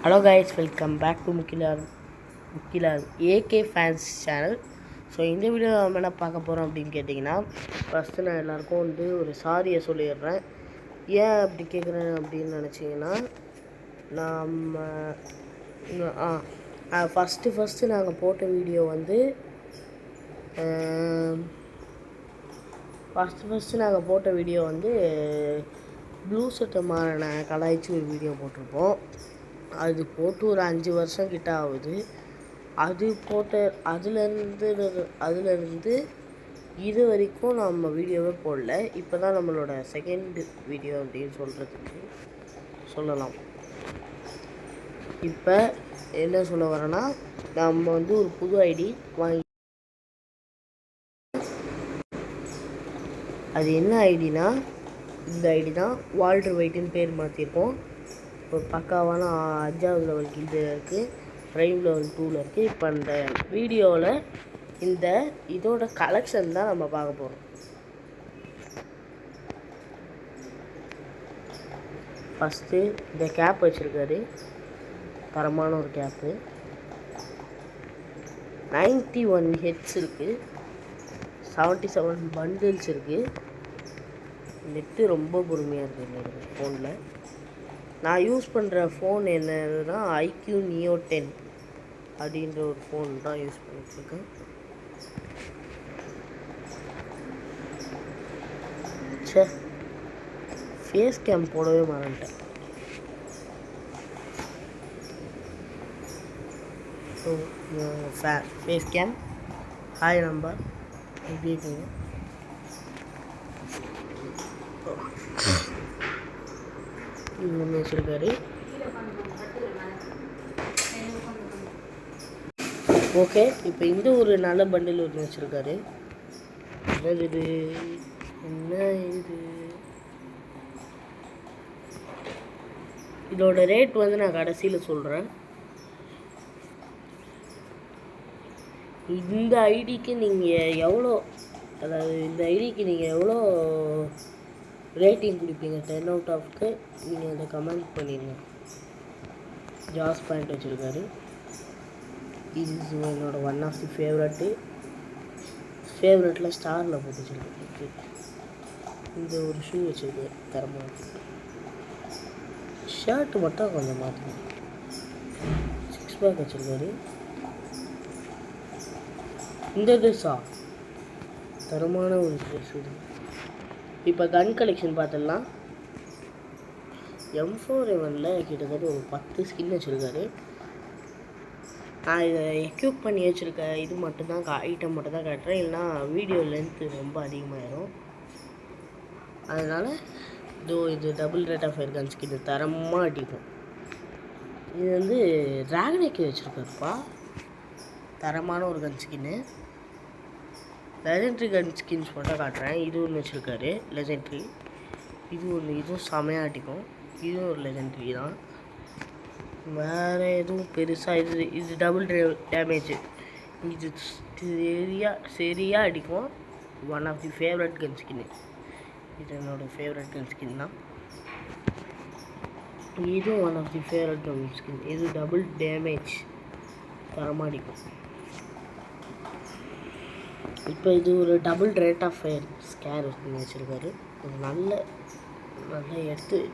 Hello guys, welcome back to முக்கிலார் AK fans channel. So இந்த video நம்ம என்ன பார்க்க போகிறோம் அப்படின்னு கேட்டிங்கன்னா, ஃபஸ்ட்டு நான் எல்லாேருக்கும் ஒரு சாரியை சொல்லிடுறேன். ஏன் அப்படி கேட்குறேன் அப்படின்னு நினச்சிங்கன்னா, நம்ம ஃபஸ்ட்டு நாங்கள் போட்ட வீடியோ ப்ளூ சட்டை மாறின கலாய்ச்சி ஒரு வீடியோ போட்டிருப்போம். அது போட்டு ஒரு 5 வருஷம் கிட்ட ஆகுது. அதுலேருந்து இது வரைக்கும் நம்ம வீடியோவே போடல. இப்போ தான் நம்மளோட செகண்ட் வீடியோ அப்படின்னு சொல்லலாம். இப்போ என்ன சொல்ல வரேன்னா, நம்ம ஒரு புது ஐடி வாங்கி, அது என்ன ஐடினா, இந்த ஐடி தான் வால்டர் வைட்டுன்னு பேர் மாற்றிருக்கோம். ஒரு பக்காவான 5வது லெவல் கில்டு இருக்குது, ப்ரைம் லெவல் 2ல் இருக்குது. இப்போ அந்த வீடியோவில் இதோட கலெக்ஷன் தான் நம்ம பார்க்க போகிறோம். ஃபஸ்ட்டு இந்த கேப் வச்சுருக்காரு, தரமான ஒரு கேப்பு. 91 ஹெட்ஸ் இருக்குது, 77 பண்டில்ஸ் இருக்குது. நெட்டு ரொம்ப பொறுமையாக இருக்குது என்னோட ஃபோனில். நான் யூஸ் பண்ணுற ஃபோன் என்னதுன்னா IQ Neo 10 அப்படின்ற ஒரு ஃபோன் தான் யூஸ் பண்ணிட்டுருக்கேன். ஃபேஸ் கேம் போடவே மறந்துட்டேன். So face cam. ஹாய் நம்பர், எப்படி இருக்கீங்க? ஒன்று வச்சுருக்காரு. ஓகே, இப்போ இந்த ஒரு நல்ல பண்டில் ஒன்று வச்சுருக்காரு. என்ன இது? இதோட ரேட் நான் கடைசியில் சொல்கிறேன். இந்த ஐடிக்கு நீங்கள் எவ்வளோ ரேட்டிங் கொடுப்பீங்க? 10 அவுட் ஆஃப்க்கு நீங்கள் அதை கமெண்ட் பண்ணிடுங்க. ஜாஸ் பாயிண்ட் வச்சுருக்காரு. இது என்னோட ஒன் ஆஃப் தி ஃபேவரட்டில் ஸ்டாரில் போட்டு வச்சுருக்காரு. இந்த ஒரு ஷூ வச்சுருக்காரு, தரமாக. ஷர்ட்டு மட்டும் கொஞ்சம் மாற்றணும். 6 பேக் வச்சுருக்காரு. இந்த ட்ரெஸ்ஸா, தரமான ஒரு ட்ரெஸ் இது. இப்போ கன் கலெக்ஷன் பார்த்துடலாம். M4A1ல் கிட்டத்தட்ட ஒரு 10 ஸ்கின் வச்சுருக்காரு. நான் இதை எக்யூப் பண்ணி வச்சுருக்கேன். இது மட்டும்தான் ஐட்டம் மட்டும் தான் காட்டுறேன், இல்லைனா வீடியோ லென்த்து ரொம்ப அதிகமாகிடும். அதனால் இது double rate of fire gun skin தரமாக அடிக்கும். இது டிராகனைக்கு வச்சுருக்காருப்பா, தரமான ஒரு gun skin. Legendary gun skins மட்டும் காட்டுறேன். இது ஒன்று வச்சுருக்காரு, லெஜெண்ட்ரி. இதுவும் செமையாக அடிக்கும். இதுவும் ஒரு லெஜெண்ட்ரி தான். வேறு எதுவும் பெருசாக இது டபுள் டேமேஜ். இது சரியாக அடிக்கும். One of the favourite gun skin. இது என்னோடய ஃபேவரட் கன் ஸ்கின் தான். இதுவும் one of the favourite gun skin. இது டபுள் டேமேஜ், தரமாக அடிக்கும். இப்போ இது ஒரு double rate of fire scar வச்சுருக்காரு. ஒரு நல்ல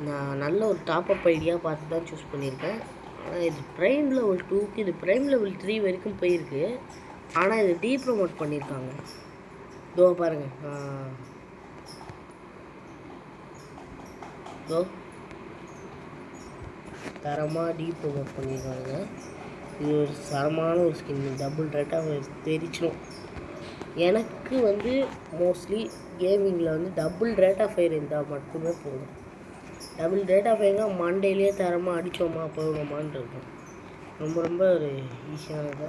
நான் நல்ல ஒரு டாப்அப் ஐடியாக பார்த்து தான் சூஸ் பண்ணியிருக்கேன். ஆனால் இது ப்ரைம் லெவல் 2க்கு, இது ப்ரைம் லெவல் 3 வரைக்கும் போயிருக்கு. ஆனால் இது ப்ரொமோட் பண்ணியிருக்காங்க. இதோ பாருங்கள், தரமாக ப்ரொமோட் பண்ணியிருக்காங்க. இது ஒரு தரமான ஒரு skin. Double rate of fire தெரிச்சிடும். எனக்கு மோஸ்ட்லி கேமிங்கில் டபுள் ரேட் ஆஃப் ஃபயர் இருந்தால் மட்டுமே போதும். டபுள் ரேட் ஆஃப் ஃபயர்னால் மண்டேலேயே தரமாக அடித்தோமா போகணுமான்னு இருக்கும். ரொம்ப ஒரு ஈஸியானது.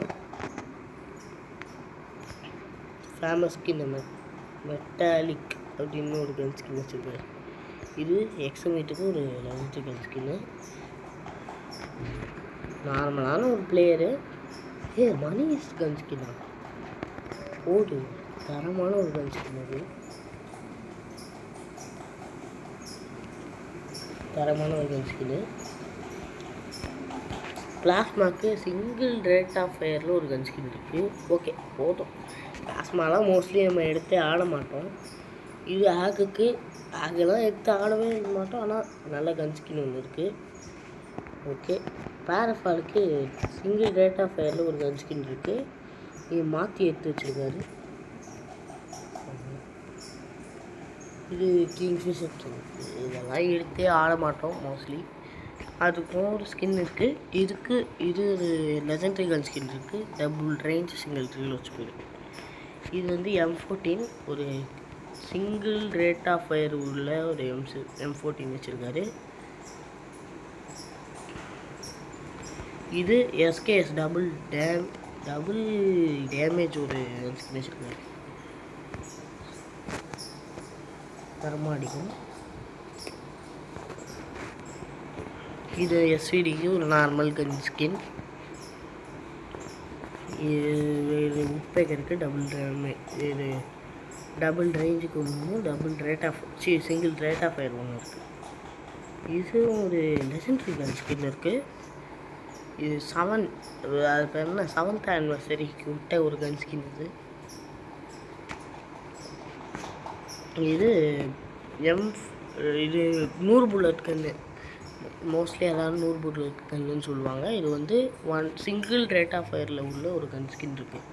ஃபேமஸ் ஸ்கின் மெட்டாலிக் அப்படின்னு ஒரு கன் ஸ்கின் வச்சுருக்காரு. இது எக்ஸமேட்டுக்கு ஒரு லெஜெண்டரி கன் ஸ்கின்னு. நார்மலான ஒரு பிளேயரு. மணி கன் ஸ்கின்னா போடு, தரமான ஒரு கன் ஸ்கின். அது தரமான ஒரு gun skin. பிளாஸ்மாக்கு single rate of ஃபயரில் ஒரு கன் ஸ்கின் இருக்குது. ஓகே போதும். பிளாஸ்மாலாம் மோஸ்ட்லி நம்ம எடுத்து ஆட மாட்டோம். இது ஆகுக்கு ஆகெல்லாம் எடுத்து ஆடவே மாட்டோம். ஆனால் நல்ல கன் ஸ்கின் ஒன்று இருக்குது. ஓகே பேரஃபாலுக்கு சிங்கிள் ரேட் ஆஃப் ஃபயரில் ஒரு கன் ஸ்கின் இருக்குது. இது மாற்றி எடுத்து வச்சுருக்காரு. இது கிங்ஃபிஷர் கிங். இதெல்லாம் எடுத்தே ஆட மாட்டோம் மோஸ்ட்லி. அதுக்கும் ஒரு ஸ்கின் இருக்குது. இது ஒரு லெஜெண்டரி கன் ஸ்கின் இருக்குது. டபுள் ரேஞ்ச் சிங்கிள் ட்ரில் வச்சு போயிடும். இது வந்து M14 ஒரு சிங்கிள் ரேட் ஆஃப் ஃபயர் உள்ள ஒரு M14 வச்சுருக்காரு. இது SKS டபுள் டேமேஜ் ஒரு ஸ்கின் வச்சுருக்காரு. தரமாக அடிக்கும். இது SVDக்கு ஒரு நார்மல் கன் ஸ்கின். இது உட்பேக்கருக்கு இது டபுள் ரேஞ்சுக்கு ஒன்று, double rate of single rate of fire ஒன்று இருக்குது. இது ஒரு லெஜெண்டரி கன் ஸ்கின் இருக்குது. இது அது பேர் என்ன 7th ஆனிவர்சரிக்கு விட்ட ஒரு கன் ஸ்கின். இது இது 100 புல்லட் கன்று. மோஸ்ட்லி எல்லோரும் 100 புல்லட் கன்னுன்னு சொல்லுவாங்க. இது வந்து சிங்கிள் ரேட் ஆஃப் ஃபயரில் உள்ள ஒரு கன் ஸ்கின் இருக்குது.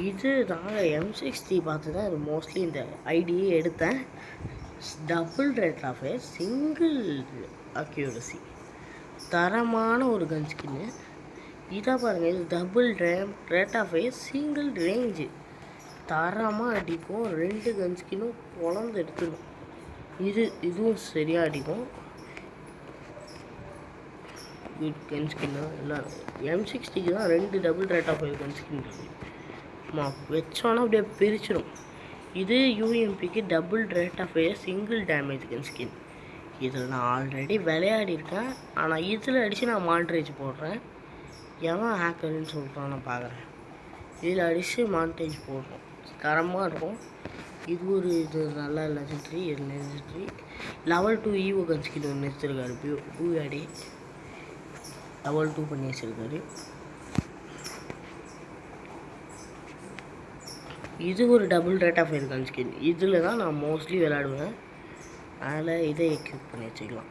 இது நாங்கள் M60 பார்த்து தான் இது மோஸ்ட்லி இந்த ஐடியே எடுத்தேன். Double rate of fire single accuracy தரமான ஒரு கன் ஸ்கின்னு. இதாக பாருங்கள், இது double rate of fire single range தரமாக அடிக்கும். 2 கன் ஸ்கின்னும் குழந்து எடுத்துடும். இதுவும் சரியாக அடிக்கும். குட் கன் ஸ்கின்னா எல்லாம். M60க்கு தான் 2 double rate of fire gun skin இருக்குது. வச்சோன்னா அப்படியே பிரிச்சிடும். இது UMPக்கு double rate of fire single damage gun skin. இதில் நான் ஆல்ரெடி விளையாடிருக்கேன். ஆனால் இதில் அடித்து நான் மானிட்டரேஜ் போடுறேன். எவன் ஹேக்கர்னு சொல்கிறான் நான் பார்க்குறேன். இதில் அடித்து மானிட்டரேஜ் போடுறோம். தரமாக இருக்கும். இது நல்ல legendary. Level 2 evo gun skin ஒன்று வச்சுருக்காரு. பூயாடி லெவல் 2 பண்ணி வச்சுருக்காரு. இது ஒரு double rate of fire gun skin. இதில் தான் நான் மோஸ்ட்லி விளையாடுவேன். அதில் இதை எக்யூப் பண்ணி வச்சுக்கலாம்.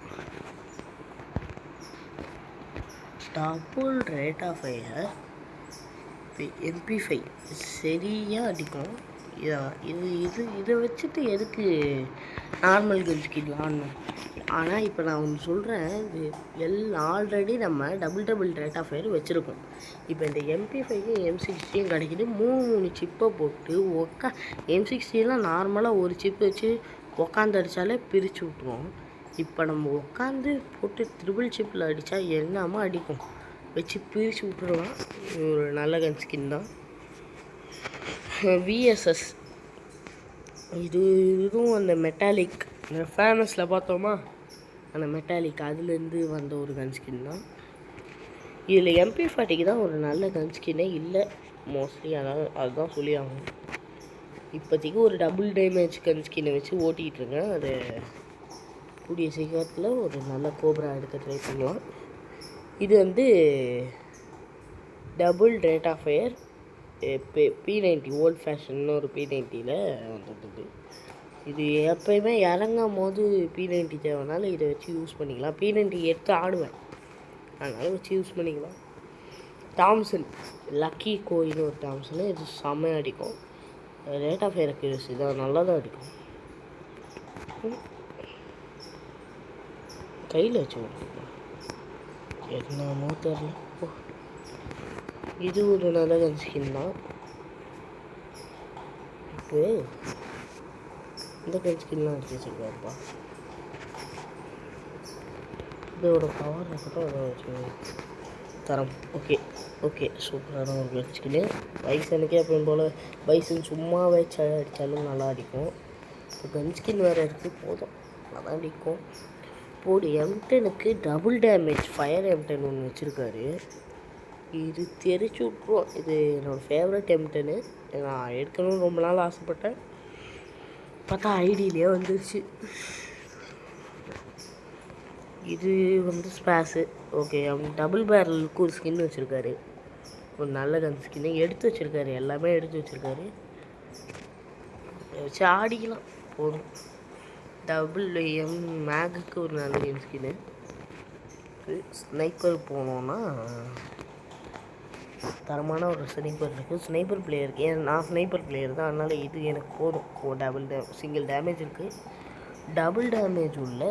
Double rate of fire MP5 சரியாக அடிக்கும். இதை வச்சுட்டு எதுக்கு நார்மல் கன் ஸ்கின் ஆடணும்? ஆனால் இப்போ நான் ஒன்று சொல்கிறேன். இது ஆல்ரெடி நம்ம டபுள் ரேட் ஆஃப் ஃபயர் வச்சுருக்கோம். இப்போ இந்த MP5யும் M60யும் கிடைக்கிது. 3 சிப்பை போட்டு M60லாம் நார்மலாக ஒரு சிப்பு வச்சு உக்காந்து அடித்தாலே பிரித்து விட்ருவோம். இப்போ நம்ம உட்காந்து போட்டு ட்ரிபிள் சிப்பில் அடித்தா என்னமா அடிக்கும், வச்சு பிரித்து விட்டுருலாம். ஒரு நல்ல கன் ஸ்கின் தான். VSS இதுவும் அந்த மெட்டாலிக் ஃபேமஸில் பார்த்தோமா, அந்த மெட்டாலிக் அதுலேருந்து வந்த ஒரு கன் ஸ்கின் தான். இதில் MP40க்கு தான் ஒரு நல்ல கன் ஸ்கின்னே இல்லை மோஸ்ட்லி. அதுதான் சொல்லி ஆகணும். இப்போதைக்கு ஒரு டபுள் டேமேஜ் கன் ஸ்கின்னை வச்சு ஓட்டிகிட்ருக்கேன். அது கூடிய சீக்கிரத்தில் ஒரு நல்ல கோப்ரா எடுக்க ட்ரை பண்ணலாம். இது வந்து double rate of fire P90 old fashion ஒரு P90யில் வந்துடுது. இது எப்போயுமே இறங்கும் போது P90 தேவைனால இதை வச்சு யூஸ் பண்ணிக்கலாம். P90 எடுத்து ஆடுவேன், அதனால் வச்சு யூஸ் பண்ணிக்கலாம். தாம்சன் லக்கி கோயின்னு ஒரு தாம்சனு. இது செம்மையாக அடிக்கும். ரேட் ஆஃப் ஃபயர் அக்யூரசி தான் நல்லா தான் அடிக்கும். கையில் வச்சு என்னமோ தெரியல. இது ஒரு நல்ல கன் ஸ்கின் தான். இப்போ இந்த கன் ஸ்கின்லாம் எடுத்து வச்சுருக்காருப்பா. இதோட பவர் இருக்கட்டும், அதை வச்சு தரம். ஓகே சூப்பரான ஒரு கன் ஸ்கின்னு. பைசனுக்கே எப்பயும் போல் பைசன் சும்மாவே அடித்தாலும் நல்லா அடிக்கும். இப்போ கன் ஸ்கின் வேறு இருக்குது, போதும் நல்லா அடிக்கும். இப்போது M10க்கு டபுள் டேமேஜ் ஃபயர் M10 ஒன்று வச்சுருக்காரு. இது தெரிச்சு விட்ருவோம். இது என்னோடய ஃபேவரட் M10. நான் எடுக்கணும்னு ரொம்ப நாள் ஆசைப்பட்டேன். பார்த்தா ஐடியிலே வந்துருச்சு. இது வந்து ஸ்பேஸு ஓகே, அவங்க டபுள் பேரலுக்கு ஒரு ஸ்கின் வச்சுருக்காரு. ஒரு நல்ல கன் ஸ்கின்னு எடுத்து வச்சுருக்காரு. எல்லாமே எடுத்து வச்சுருக்காரு. வச்சு ஆடிக்கலாம் போதும். டபுள் எம் மேகுக்கு ஒரு நல்ல கேம் ஸ்கின்னு. ஸ்னைப்பர் போனோன்னா தரமான ஒரு ஸ்னைப்பர் இருக்குது. ஸ்னைப்பர் பிளேயருக்கு நான் ஸ்னைப்பர் பிளேயர் தான், அதனால் இது எனக்கு போதும். சிங்கிள் டேமேஜ் இருக்குது. டபுள் டேமேஜ் உள்ள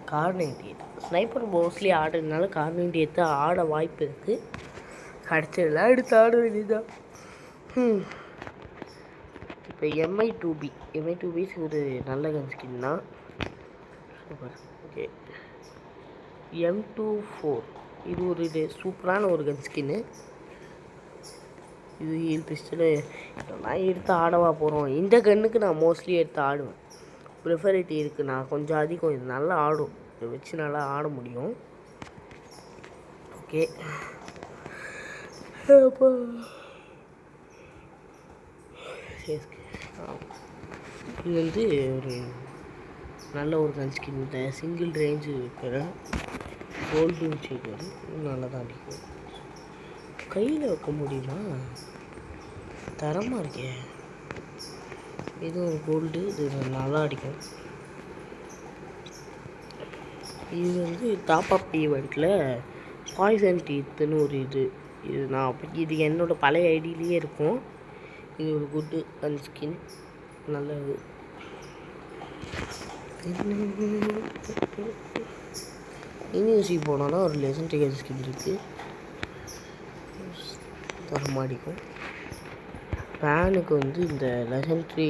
கார்98. ஸ்னைப்பர் மோஸ்ட்லி ஆடுறதுனால கார்98 ஆட வாய்ப்பு இருக்குது. கிடச்சதெல்லாம் எடுத்து ஆட வேண்டியதுதான். இப்போ MI2B ஒரு நல்ல கன் ஸ்கின் தான். சூப்பர். ஓகே, M24 இது ஒரு சூப்பரான ஒரு கன் ஸ்கின்னு. இது ஹீல் பிஸ்டலு நான் எடுத்து ஆடவா போகிறோம். இந்த கன்னுக்கு நான் மோஸ்ட்லி எடுத்து ஆடுவேன். ப்ரிஃபரிட்டி இருக்குது. நான் கொஞ்சம் அதிகம் இது நல்லா ஆடும். இதை வச்சு நல்லா ஆட முடியும். ஓகே, இது வந்து ஒரு நல்ல ஒரு கன் ஸ்கின். சிங்கிள் ரேஞ்சு இருக்கிற கோல்டு வச்சுருக்காரு. நல்லா தான் அடிக்கும். கையில் வைக்க முடியுமா? தரமாக இருக்கே. இது ஒரு கோல்டு. இது நல்லா அடிக்கும். இது வந்து டாப் அப் ஈவெண்ட்டில் பாய்சன் டீத்துன்னு ஒரு இது இது என்னோடய பழைய ஐடியிலேயே இருக்கும். இது ஒரு குட்டு கன் ஸ்கின். நல்லது. யூனிவர்சிட்டி போனோன்னா ஒரு லெஜெண்டரி கன் ஸ்கின் இருக்குது. தரமாடிக்கும். பேனுக்கு வந்து இந்த லெஜெண்டரி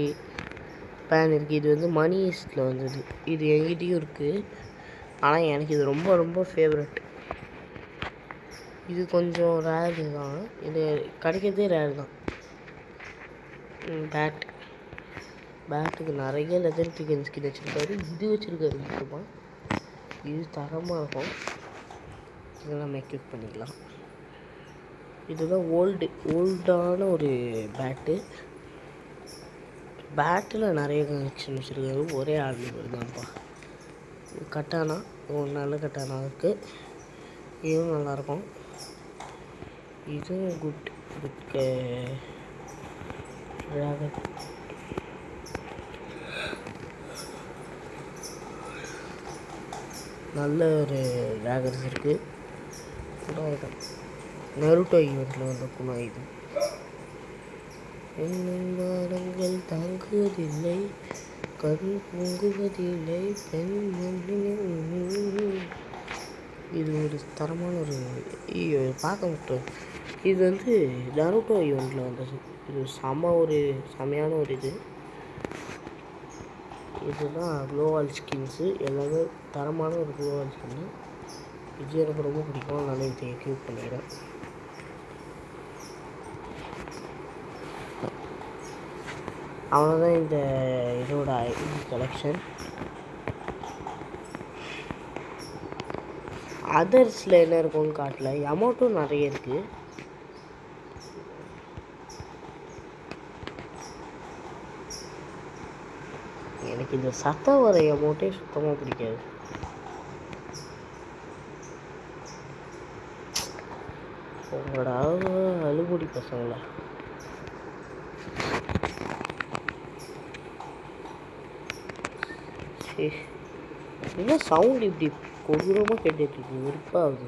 பேன் இருக்குது. இது வந்து மணி ஈஸ்டில் வந்தது. இது என்கிட்டையும் இருக்குது. ஆனால் எனக்கு இது ரொம்ப ரொம்ப ஃபேவரட். இது கொஞ்சம் ரேரு தான். இது கிடைக்கிறதே ரேரு தான். பேட்டுக்கு நிறைய லெஜெண்டரி கன் ஸ்கின் வச்சுருக்காரு. இது வச்சுருக்காரு முக்கியமாக. இது தரமாக இருக்கும். இதெல்லாம் மேக்கப் பண்ணிக்கலாம். இதுதான் ஓல்டான ஒரு பேட்டில் நிறைய கனெக்ஷன் வச்சுருக்காரு. ஒரே ஆர்மி தான்ப்பா. கட்டானா ஒரு நல்ல கட்டானா இருக்குது. இதுவும் நல்லாயிருக்கும். இதுவும் குட் நல்ல ஒரு ரேகர்ஸ் இருக்குது. நருட்டோ ஈவெண்ட்டில் வந்த குணம் இது. மரங்கள் தாங்குவதில்லை, கண் பொங்குவதில்லை, பெண். இது ஒரு தரமான ஒரு பார்க்க மட்டும். இது வந்து நருட்டோ ஈவெண்ட்டில் வந்தது. இது செமையான ஒரு இதுதான் க்ளோவால் ஸ்கின்ஸு. எல்லாமே தரமான ஒரு க்ளோவால் ஸ்கின்னு. இது எனக்கு ரொம்ப பிடிக்கும். அதனால இதை எக்யூப் பண்ணிக்கிறேன். அவ்வளோதான் இந்த இதோட கலெக்ஷன். அதர்ஸில் என்ன இருக்கும்னு காட்டல. எமௌண்ட்டும் நிறைய இருக்குது. எனக்கு இந்த சத்தம் வர எமௌண்ட்டே சுத்தமாக பிடிக்காது. உங்களோட அழுகுடி பசங்களா. என்ன சவுண்ட் இப்படி கொடூரமாக கேட்டுட்ருக்கு. வெறுப்பாகுது.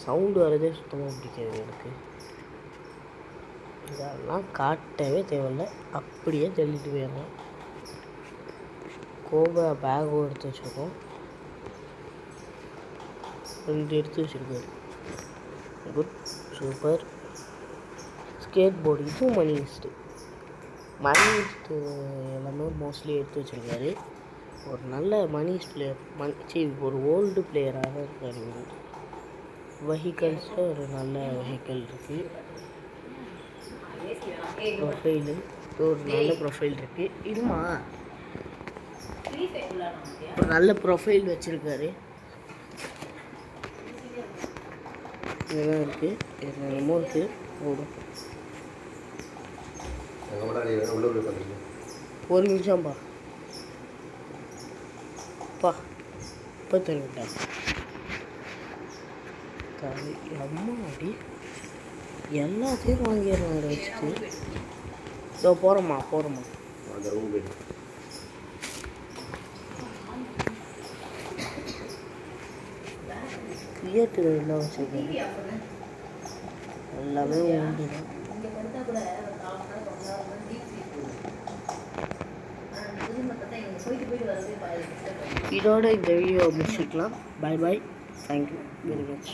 சவுண்டு வரதே சுத்தமாக பிடிக்காது எனக்கு. இதெல்லாம் காட்டவே தேவையில்லை. அப்படியே தள்ளிட்டு போயிடலாம். கோபா பேகும் எடுத்து வச்சுருக்கோம். 2 எடுத்து வச்சுருக்காரு. Good, super. Skateboard. இதுவும் மணி ஈஸ்ட்டு எல்லாமே மோஸ்ட்லி எடுத்து வச்சுருக்காரு. ஒரு நல்ல மணி ஈஸ்ட் பிளேயர். ஒரு ஓல்டு பிளேயராக இருக்கார். வெஹிக்கல்ஸில் ஒரு நல்ல வெஹிக்கல் இருக்குது. ப்ரொஃபைலு ஒரு நல்ல ப்ரொஃபைல் இருக்குது. இதுமா ஒரு நல்ல ப்ரொஃபைல் வச்சுருக்காரு. இதெல்லாம் இருக்குது. என்னென்னமோ இருக்குது. போடும். ஒரு நிமிஷம்ப்பா. இப்போ தெரிவிட்டேன். தக்காளி அம்மாடி எல்லாத்தையும் வாங்கிடுறோம் அதை வச்சுட்டு. இதோ போகிறோம்மா தியேட்டர் எல்லாம் வச்சுருக்கேன். எல்லாமே உண்டு தான். இதோட இந்த வீடியோ முடிச்சுக்கலாம். Bye bye. Thank you very much.